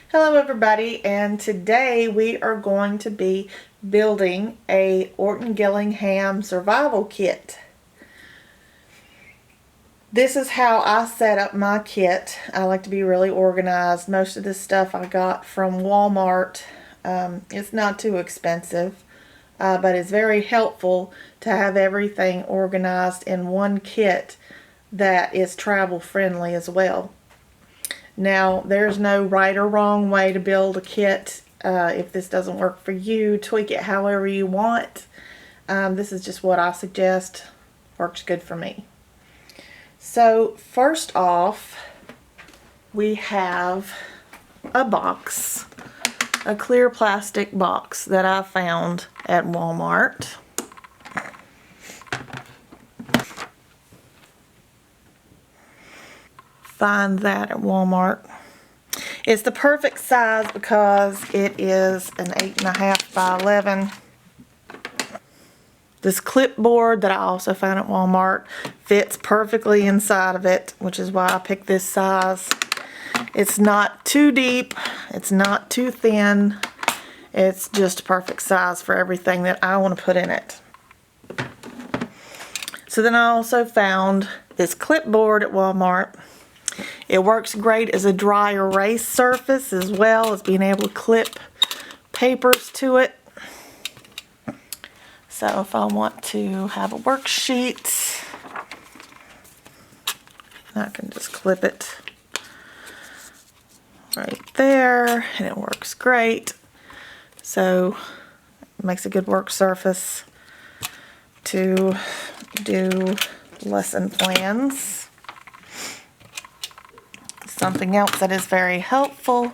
Hello everybody, and today we are going to be building a Orton Gillingham Survival Kit. This is how I set up my kit. I like to be really organized. Most of this stuff I got from Walmart. It's not too expensive, but it's very helpful to have everything organized in one kit that is travel friendly as well. Now, there's no right or wrong way to build a kit. If this doesn't work for you, tweak it however you want. This is just what I suggest. Works good for me. So, first off, we have a box. A clear plastic box that I found at Walmart. Find that at Walmart. It's the perfect size because it is an 8.5 by 11. This clipboard that I also found at Walmart fits perfectly inside of it, which is why I picked this size. It's not too deep, it's not too thin. It's just a perfect size for everything that I want to put in it. So then I also found this clipboard at Walmart. It works great as a dry erase surface as well as being able to clip papers to it. So if I want to have a worksheet, I can just clip it right there and it works great. So it makes a good work surface to do lesson plans. Something else that is very helpful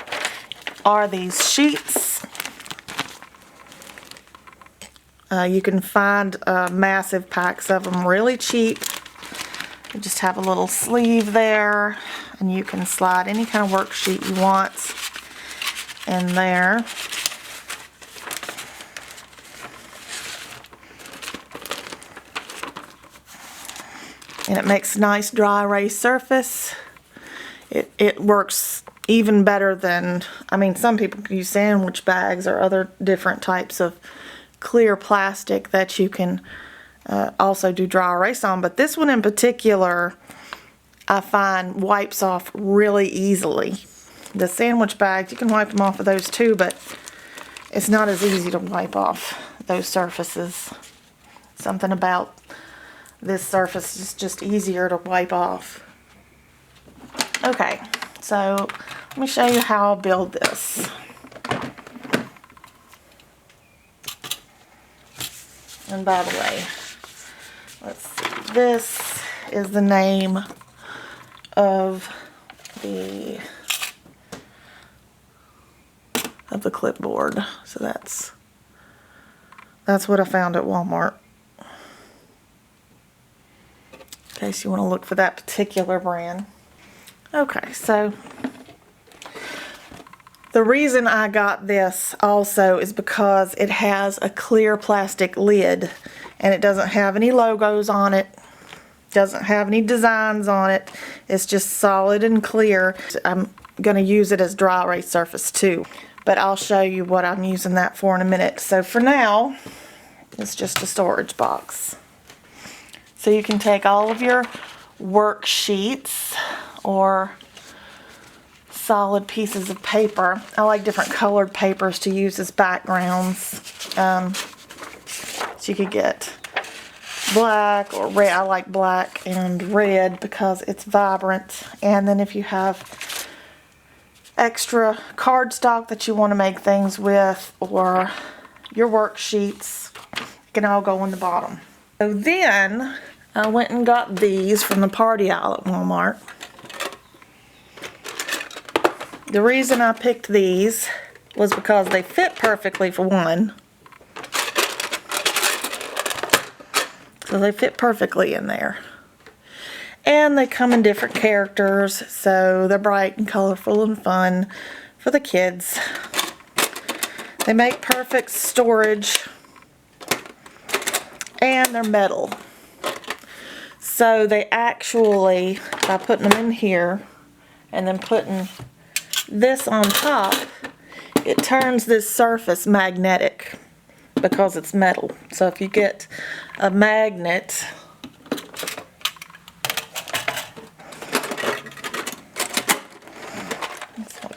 are these sheets. You can find massive packs of them really cheap. You just have a little sleeve there, and you can slide any kind of worksheet you want in there. And it makes a nice dry erase surface. It works even better than, some people use sandwich bags or other different types of clear plastic that you can also do dry erase on. But this one in particular, I find wipes off really easily. The sandwich bags, you can wipe them off of those too, but it's not as easy to wipe off those surfaces. Something about this surface is just easier to wipe off. Okay, so let me show you how I'll build this. And by the way, let's see, this is the name of the clipboard. So that's what I found at Walmart. In case you want to look for that particular brand. Okay, so the reason I got this also is because it has a clear plastic lid and it doesn't have any logos on it, doesn't have any designs on it. It's just solid and clear. I'm going to use it as dry erase surface too, but I'll show you what I'm using that for in a minute. So for now, it's just a storage box. So you can take all of your worksheets or solid pieces of paper. I like different colored papers to use as backgrounds. So you could get black or red. I like black and red because it's vibrant. And then if you have extra cardstock that you want to make things with, or your worksheets, it can all go on the bottom. So then I went and got these from the party aisle at Walmart. The reason I picked these was because they fit perfectly for one. So they fit perfectly in there. And they come in different characters, so they're bright and colorful and fun for the kids. They make perfect storage. And they're metal. So they actually, by putting them in here and then putting this on top, it turns this surface magnetic because it's metal. So if you get a magnet,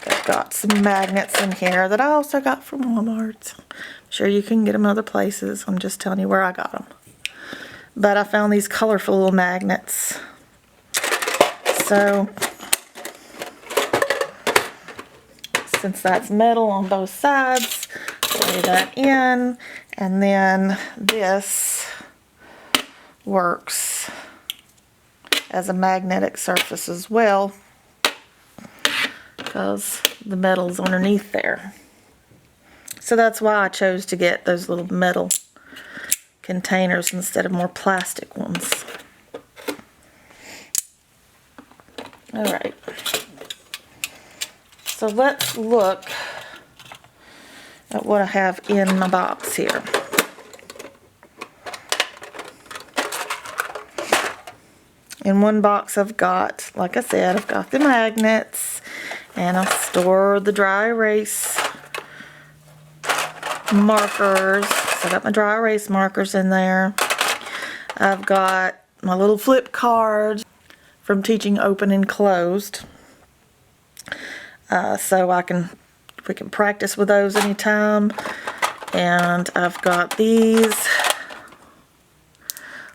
I've got some magnets in here that I also got from Walmart. I'm sure you can get them other places. I'm just telling you where I got them. But I found these colorful little magnets. So, since that's metal on both sides, lay that in, and then this works as a magnetic surface as well, because the metal's underneath there. So that's why I chose to get those little metal containers instead of more plastic ones. Alright, so let's look at what I have in my box here. In one box I've got, like I said, I've got the magnets, and I'll store the dry erase markers. So I got my dry erase markers in there. I've got my little flip cards from teaching open and closed. So we can practice with those anytime. And I've got these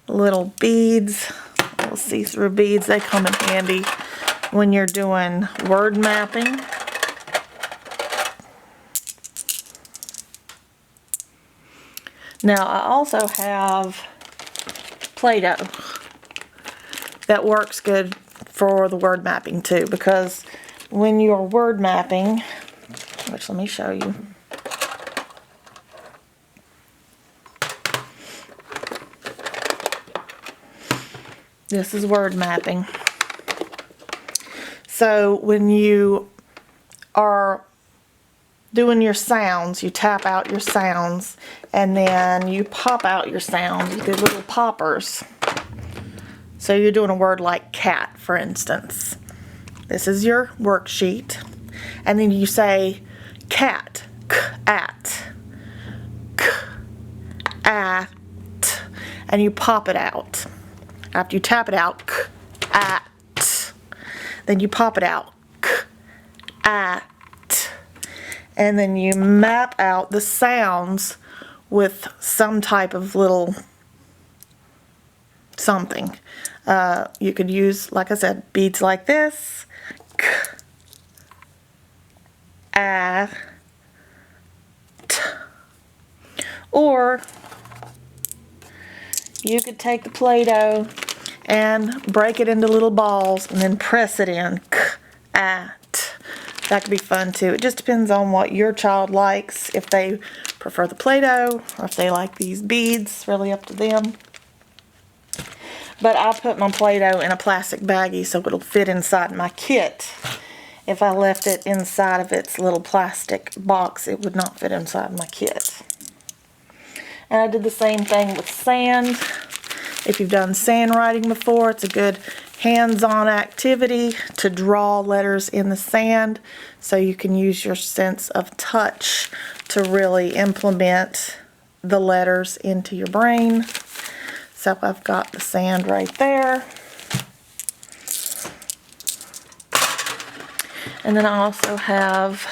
little beads, little see-through beads. They come in handy when you're doing word mapping. Now I also have Play-Doh that works good for the word mapping too, because when you're word mapping, which let me show you. This is word mapping. So when you are doing your sounds, you tap out your sounds, and then you pop out your sounds with these little poppers. So you're doing a word like cat, for instance. This is your worksheet. And then you say cat, k-at, k-at, and you pop it out. After you tap it out, k-at, then you pop it out, k-at, and then you map out the sounds with some type of little something. You could use, like I said, beads like this, k, a, t, or you could take the Play-Doh and break it into little balls and then press it in, k, a, t. That could be fun too. It just depends on what your child likes, if they prefer the Play-Doh or if they like these beads. It's really up to them. But I put my Play-Doh in a plastic baggie so it'll fit inside my kit. If I left it inside of its little plastic box, it would not fit inside my kit. And I did the same thing with sand. If you've done sand writing before, it's a good hands-on activity to draw letters in the sand, so you can use your sense of touch to really implement the letters into your brain. So I've got the sand right there. And then I also have,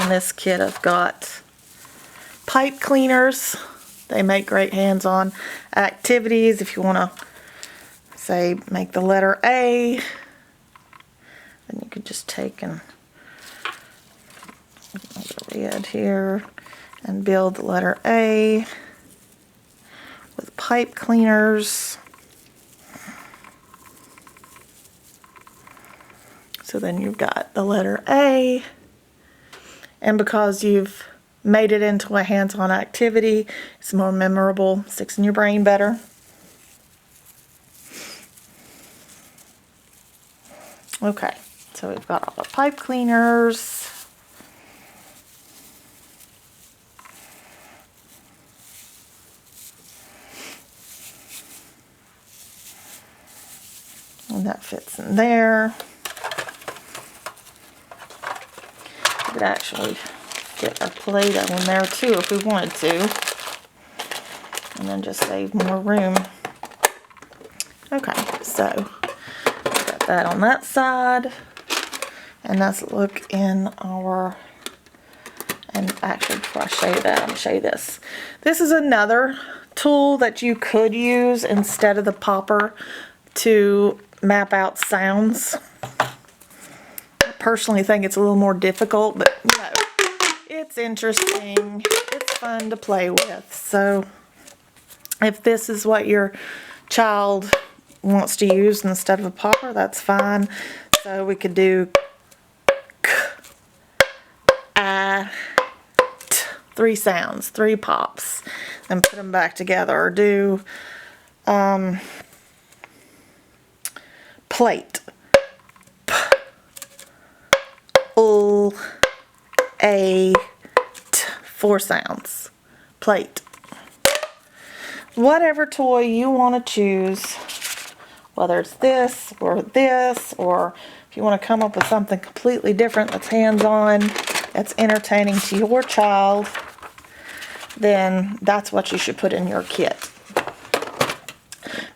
in this kit, I've got pipe cleaners. They make great hands-on activities. If you want to, say, make the letter A, then you could just take and red here and build the letter A with pipe cleaners. So then you've got the letter A, and because you've made it into a hands-on activity, it's more memorable, sticks in your brain better. Okay, so we've got all the pipe cleaners. And that fits in there. could actually get our Play-Doh in there too if we wanted to. And then just save more room. Okay, so got that on that side. And let's look in our, and actually before I show you that, I'm going to show you this. This is another tool that you could use instead of the popper to map out sounds. I personally think it's a little more difficult, but you know, it's interesting. It's fun to play with. So if this is what your child wants to use instead of a popper, that's fine. So we could do k, I, t, 3 sounds, 3 pops, and put them back together. Or do plate, p, l, a, t, 4 sounds, plate. Whatever toy you want to choose, whether it's this, or if you want to come up with something completely different that's hands-on, that's entertaining to your child, then that's what you should put in your kit.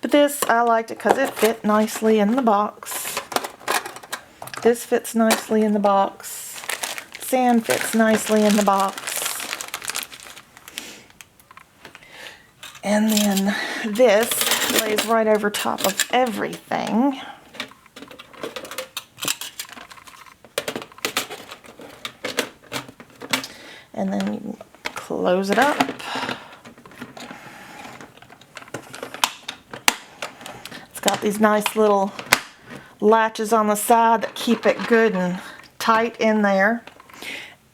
But this, I liked it because it fit nicely in the box. This fits nicely in the box. Sand fits nicely in the box. And then this lays right over top of everything. And then you close it up. It's got these nice little latches on the side that keep it good and tight in there.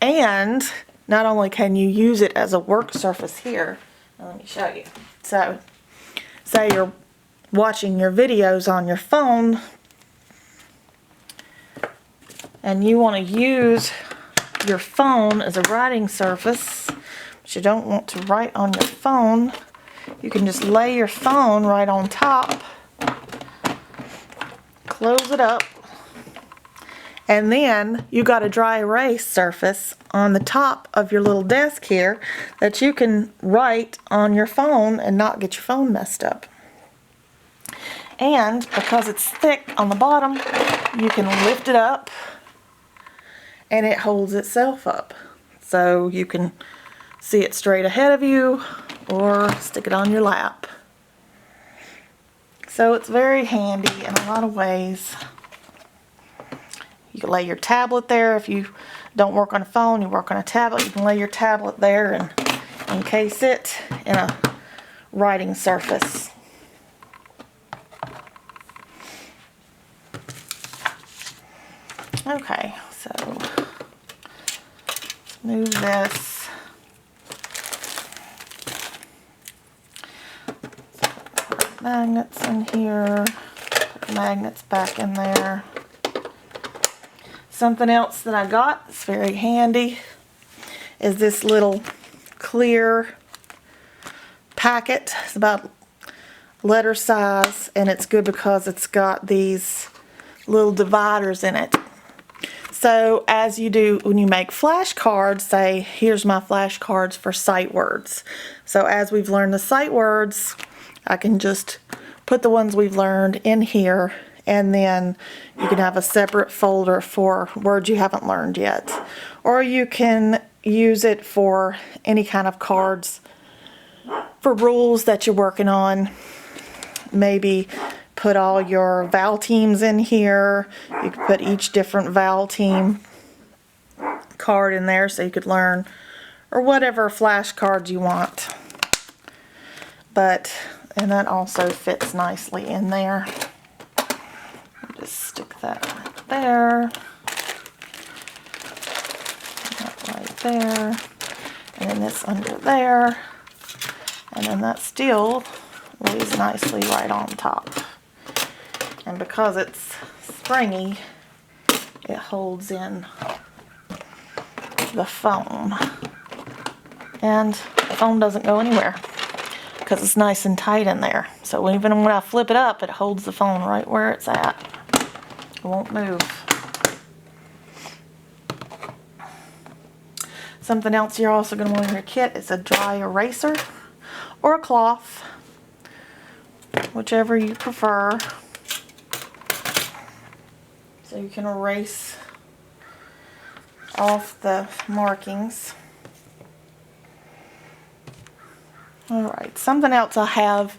And not only can you use it as a work surface here, let me show you. So, say you're watching your videos on your phone and you want to use your phone as a writing surface, but you don't want to write on your phone, you can just lay your phone right on top, close it up, and then you got a dry erase surface on the top of your little desk here that you can write on your phone and not get your phone messed up. And because it's thick on the bottom, you can lift it up and it holds itself up. So you can see it straight ahead of you or stick it on your lap. So it's very handy in a lot of ways. You can lay your tablet there. If you don't work on a phone, you work on a tablet, you can lay your tablet there and encase it in a writing surface. Okay, so let's move this. Put magnets in here, put the magnets back in there. Something else that I got that's very handy is this little clear packet. It's about letter size, and it's good because it's got these little dividers in it. So as you do when you make flashcards, say here's my flashcards for sight words. So as we've learned the sight words, I can just put the ones we've learned in here, and then you can have a separate folder for words you haven't learned yet. Or you can use it for any kind of cards for rules that you're working on. Maybe put all your vowel teams in here. You could put each different vowel team card in there so you could learn, or whatever flashcards you want. And that also fits nicely in there. Just stick that right there, that right there, and then this under there, and then that still lays nicely right on top. And because it's springy, it holds in the foam, and the foam doesn't go anywhere because it's nice and tight in there. So even when I flip it up, it holds the phone right where it's at. It won't move. Something else you're also going to want in your kit is a dry eraser or a cloth, whichever you prefer. So you can erase off the markings. Alright, something else I have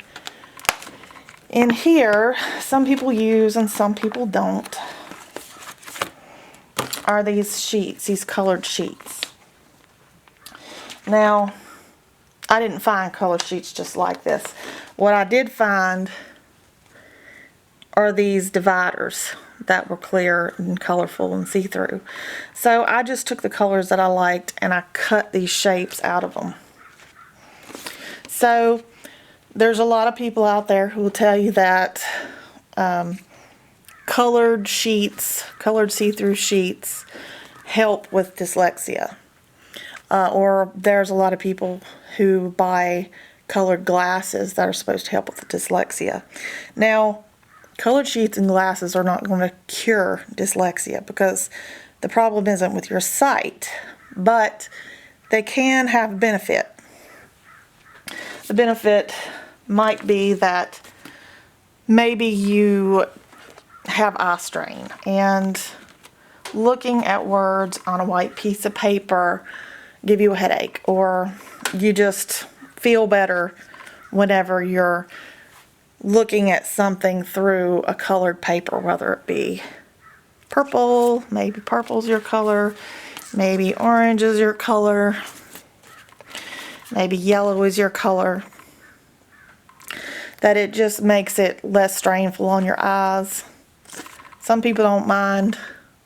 in here, some people use and some people don't, are these sheets, these colored sheets. Now, I didn't find color sheets just like this. What I did find are these dividers that were clear and colorful and see-through. So I just took the colors that I liked and I cut these shapes out of them. So there's a lot of people out there who will tell you that colored sheets, colored see-through sheets help with dyslexia. Or there's a lot of people who buy colored glasses that are supposed to help with dyslexia. Now, colored sheets and glasses are not going to cure dyslexia because the problem isn't with your sight, but they can have benefit. The benefit might be that maybe you have eye strain and looking at words on a white piece of paper give you a headache, or you just feel better whenever you're looking at something through a colored paper, whether it be purple, maybe purple's your color, maybe orange is your color, maybe yellow is your color, that it just makes it less strainful on your eyes. Some people don't mind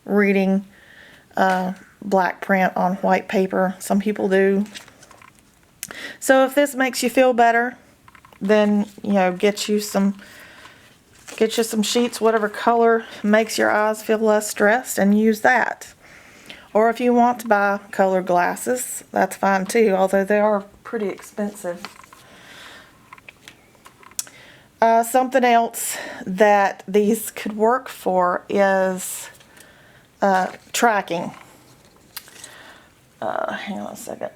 reading black print on white paper. Some people do. So if this makes you feel better, then, you know, get you some sheets, whatever color makes your eyes feel less stressed, and use that. Or if you want to buy colored glasses, that's fine too, although they are pretty expensive. Something else that these could work for is tracking. Hang on a second.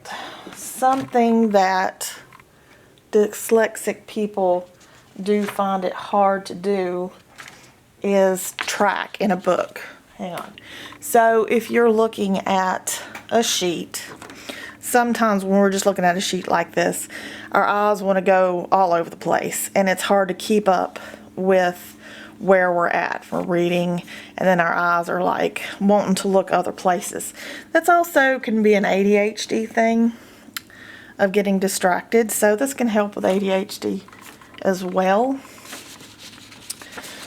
Something that dyslexic people do find it hard to do is track in a book. Hang on. So if you're looking at a sheet, sometimes when we're just looking at a sheet like this, our eyes want to go all over the place, and it's hard to keep up with where we're at for reading, and then our eyes are like wanting to look other places. That's also can be an ADHD thing of getting distracted, so this can help with ADHD as well.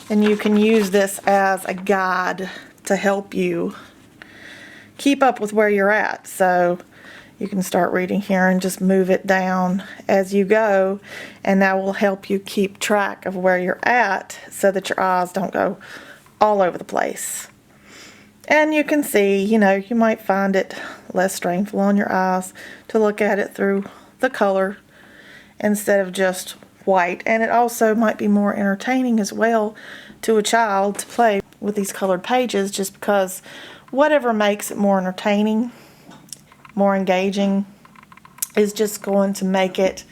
And you can use this as a guide to help you keep up with where you're at. So you can start reading here and just move it down as you go, and that will help you keep track of where you're at so that your eyes don't go all over the place. And you can see, you know, you might find it less strainful on your eyes to look at it through the color instead of just white. And it also might be more entertaining as well to a child to play with these colored pages, just because whatever makes it more entertaining, more engaging, is just going to make it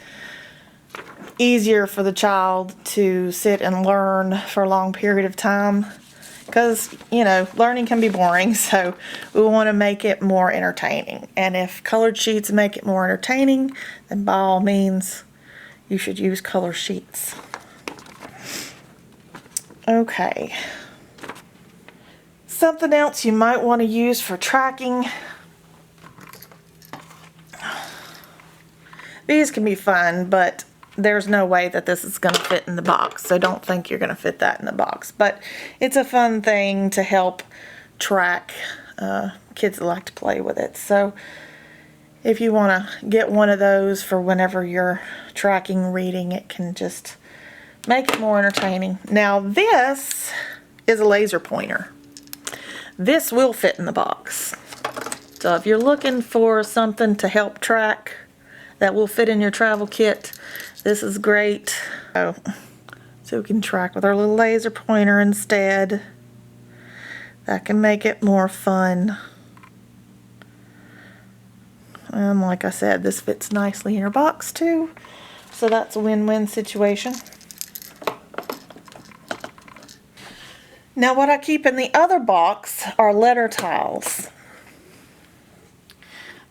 easier for the child to sit and learn for a long period of time. Because, you know, learning can be boring, so we want to make it more entertaining. And if colored sheets make it more entertaining, then by all means, you should use color sheets. Okay. Something else you might want to use for tracking. These can be fun, but there's no way that this is going to fit in the box, so don't think you're going to fit that in the box. But it's a fun thing to help track kids that like to play with it. So if you want to get one of those for whenever you're tracking reading, it can just make it more entertaining. Now this is a laser pointer. This will fit in the box. So if you're looking for something to help track that will fit in your travel kit, this is great. So we can track with our little laser pointer instead. That can make it more fun. And like I said, this fits nicely in your box too. So that's a win-win situation. Now what I keep in the other box are letter tiles.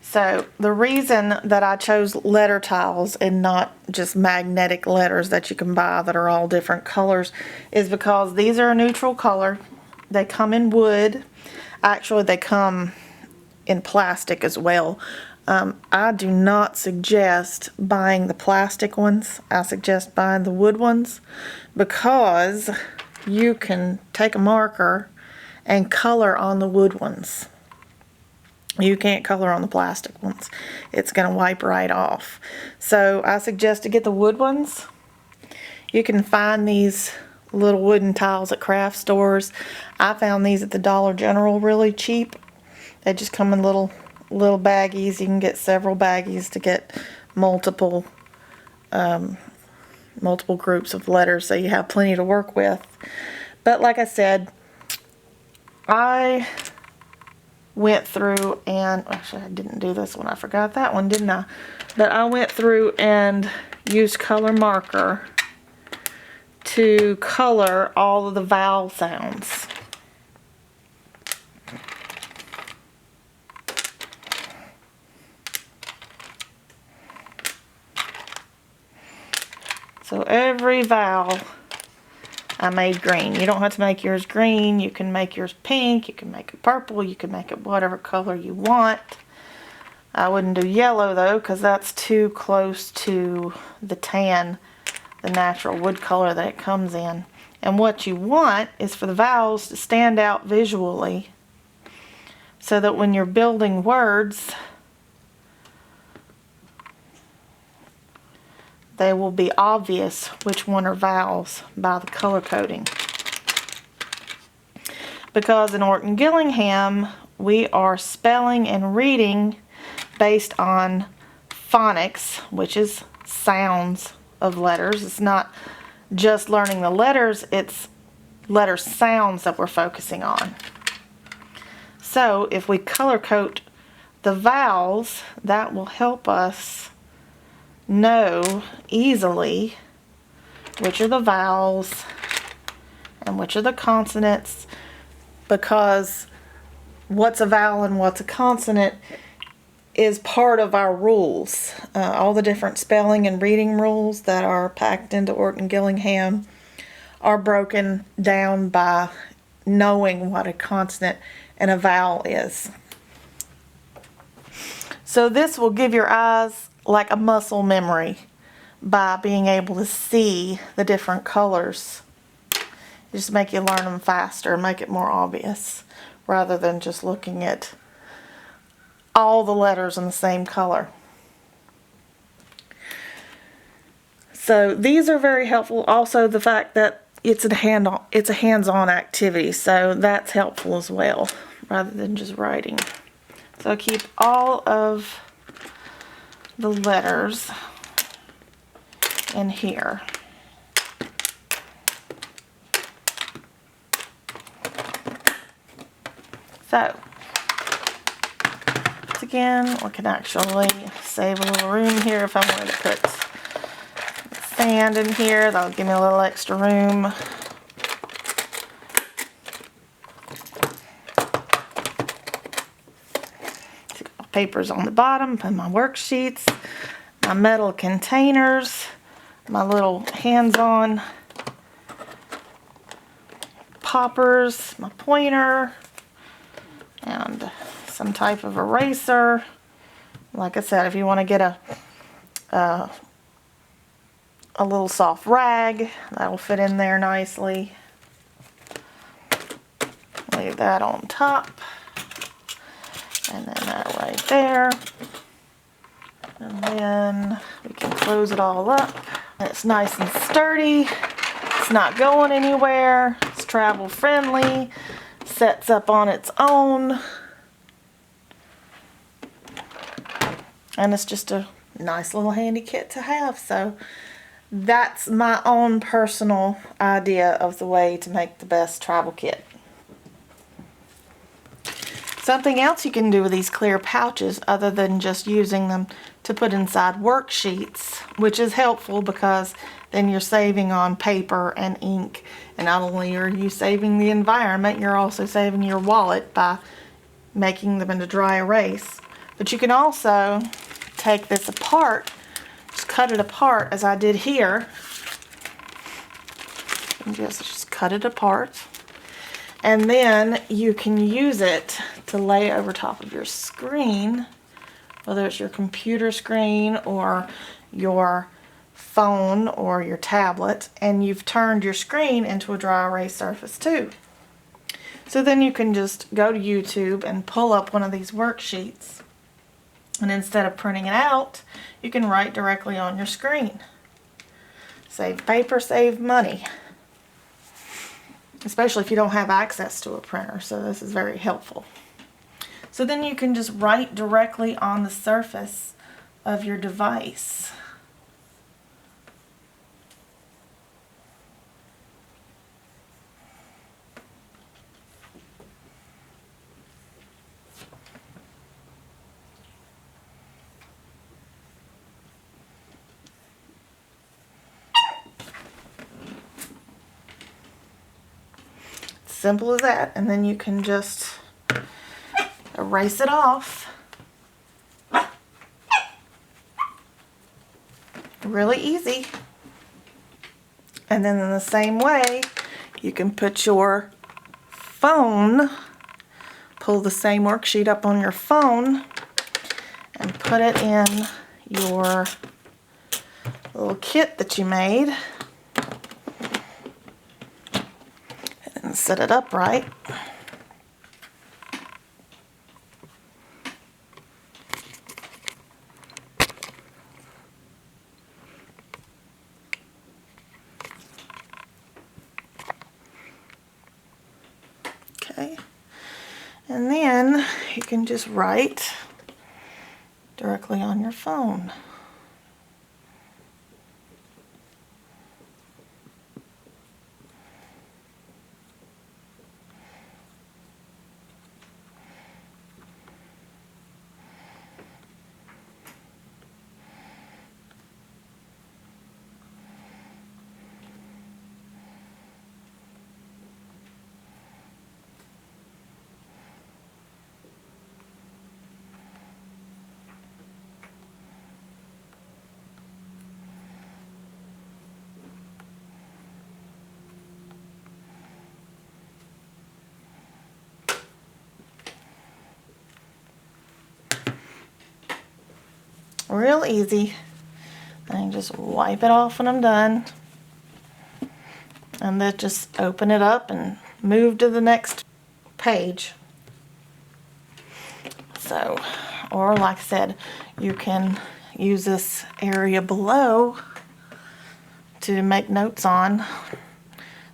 So the reason that I chose letter tiles and not just magnetic letters that you can buy that are all different colors is because these are a neutral color. They come in wood. Actually, they come in plastic as well. I do not suggest buying the plastic ones. I suggest buying the wood ones because you can take a marker and color on the wood ones. You can't color on the plastic ones. It's going to wipe right off. So I suggest to get the wood ones. You can find these little wooden tiles at craft stores. I found these at the Dollar General really cheap. They just come in little baggies. You can get several baggies to get multiple groups of letters, so you have plenty to work with. But like I said, I went through and actually I didn't do this one. I forgot that one, didn't I? But I went through and used color marker to color all of the vowel sounds. So every vowel I made green. You don't have to make yours green. You can make yours pink. You can make it purple. You can make it whatever color you want. I wouldn't do yellow though, because that's too close to the tan, the natural wood color that it comes in. And what you want is for the vowels to stand out visually so that when you're building words, they will be obvious which one are vowels by the color coding. Because in Orton Gillingham, we are spelling and reading based on phonics, which is sounds of letters. It's not just learning the letters, it's letter sounds that we're focusing on. So if we color code the vowels, that will help us know easily which are the vowels and which are the consonants, because what's a vowel and what's a consonant is part of our rules. All the different spelling and reading rules that are packed into Orton Gillingham are broken down by knowing what a consonant and a vowel is. So this will give your eyes like a muscle memory by being able to see the different colors. Just make you learn them faster, make it more obvious, rather than just looking at all the letters in the same color. So these are very helpful. Also the fact that it's a hands-on activity, so that's helpful as well, rather than just writing. So I keep all of the letters in here. So once again, we can actually save a little room here if I wanted to put sand in here. That'll give me a little extra room. Papers on the bottom, put my worksheets, my metal containers, my little hands-on poppers, my pointer, and some type of eraser. Like I said, if you want to get a little soft rag, that'll fit in there nicely. Leave that on top. And then that right there. And then we can close it all up. And it's nice and sturdy. It's not going anywhere. It's travel friendly. Sets up on its own. And it's just a nice little handy kit to have. So that's my own personal idea of the way to make the best travel kit. Something else you can do with these clear pouches, other than just using them to put inside worksheets, which is helpful because then you're saving on paper and ink. And not only are you saving the environment, you're also saving your wallet by making them into dry erase. But you can also take this apart, just cut it apart as I did here. And just cut it apart. And then you can use it to lay over top of your screen, whether it's your computer screen or your phone or your tablet, and you've turned your screen into a dry erase surface too. So then you can just go to YouTube and pull up one of these worksheets, and instead of printing it out, you can write directly on your screen. Save paper, save money. Especially if you don't have access to a printer, so this is very helpful. So then you can just write directly on the surface of your device. Simple as that, and then you can just erase it off. Really easy. And then in the same way, you can put your phone, pull the same worksheet up on your phone and put it in your little kit that you made. And set it up right. Okay. And then you can just write directly on your phone. Real easy. And just wipe it off when I'm done. And then just open it up and move to the next page. So, or like I said, you can use this area below to make notes on.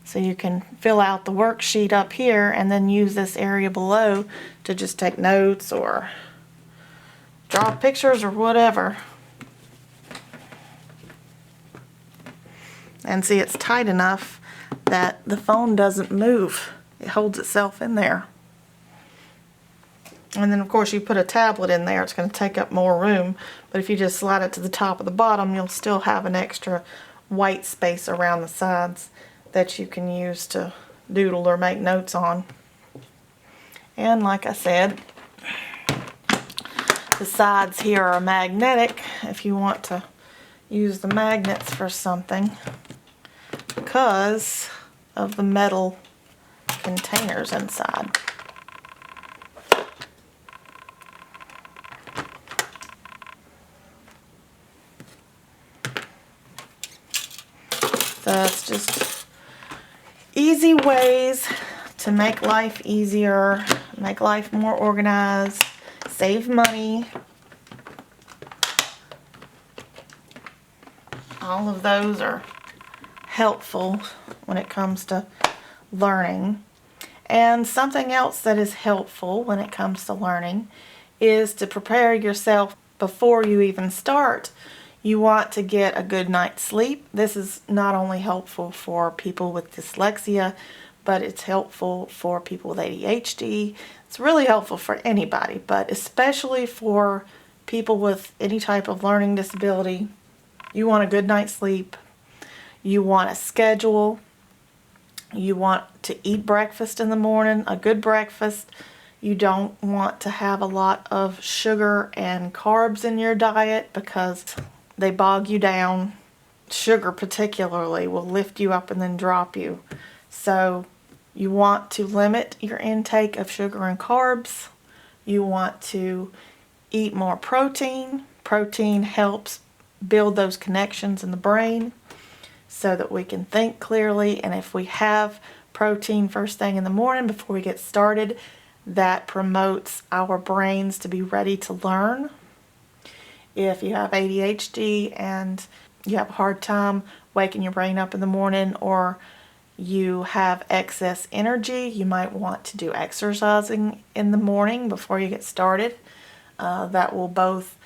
So you can fill out the worksheet up here and then use this area below to just take notes or draw pictures or whatever. And see, it's tight enough that the phone doesn't move. It holds itself in there. And then of course you put a tablet in there, it's going to take up more room. But if you just slide it to the top of the bottom, you'll still have an extra white space around the sides that you can use to doodle or make notes on. And like I said, the sides here are magnetic if you want to use the magnets for something because of the metal containers inside. So it's just easy ways to make life easier, make life more organized, save money. All of those are helpful when it comes to learning. And something else that is helpful when it comes to learning is to prepare yourself before you even start. You want to get a good night's sleep. This is not only helpful for people with dyslexia, but it's helpful for people with ADHD. It's really helpful for anybody, but especially for people with any type of learning disability. You want a good night's sleep. You want a schedule. You want to eat breakfast in the morning, a good breakfast. You don't want to have a lot of sugar and carbs in your diet because they bog you down. Sugar particularly will lift you up and then drop you. So you want to limit your intake of sugar and carbs. You want to eat more protein. Protein helps build those connections in the brain so that we can think clearly. And if we have protein first thing in the morning before we get started, that promotes our brains to be ready to learn. If you have ADHD and you have a hard time waking your brain up in the morning, or you have excess energy, you might want to do exercising in the morning before you get started. That will both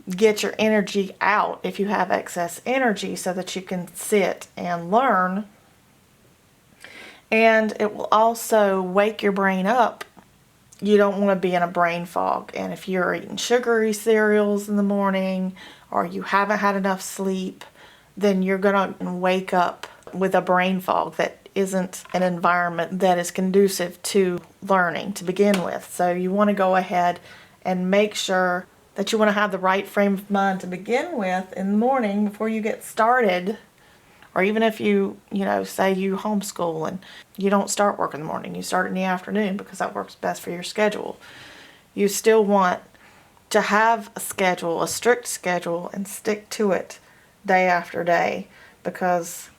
get your energy out if you have excess energy so that you can sit and learn. And it will also wake your brain up. You don't want to be in a brain fog. And if you're eating sugary cereals in the morning or you haven't had enough sleep, then you're going to wake up with a brain fog that isn't an environment that is conducive to learning to begin with. So you want to go ahead and make sure that you want to have the right frame of mind to begin with in the morning before you get started. Or even if you say you homeschool and you don't start work in the morning, you start in the afternoon because that works best for your schedule. You still want to have a schedule, a strict schedule, and stick to it day after day, because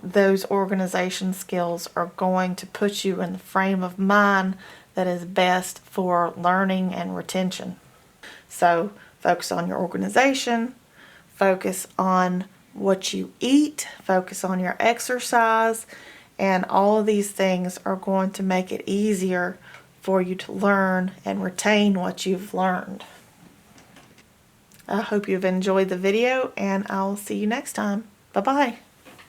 those organization skills are going to put you in the frame of mind that is best for learning and retention. So focus on your organization, focus on what you eat, focus on your exercise, and all of these things are going to make it easier for you to learn and retain what you've learned. I hope you've enjoyed the video, and I'll see you next time. Bye-bye.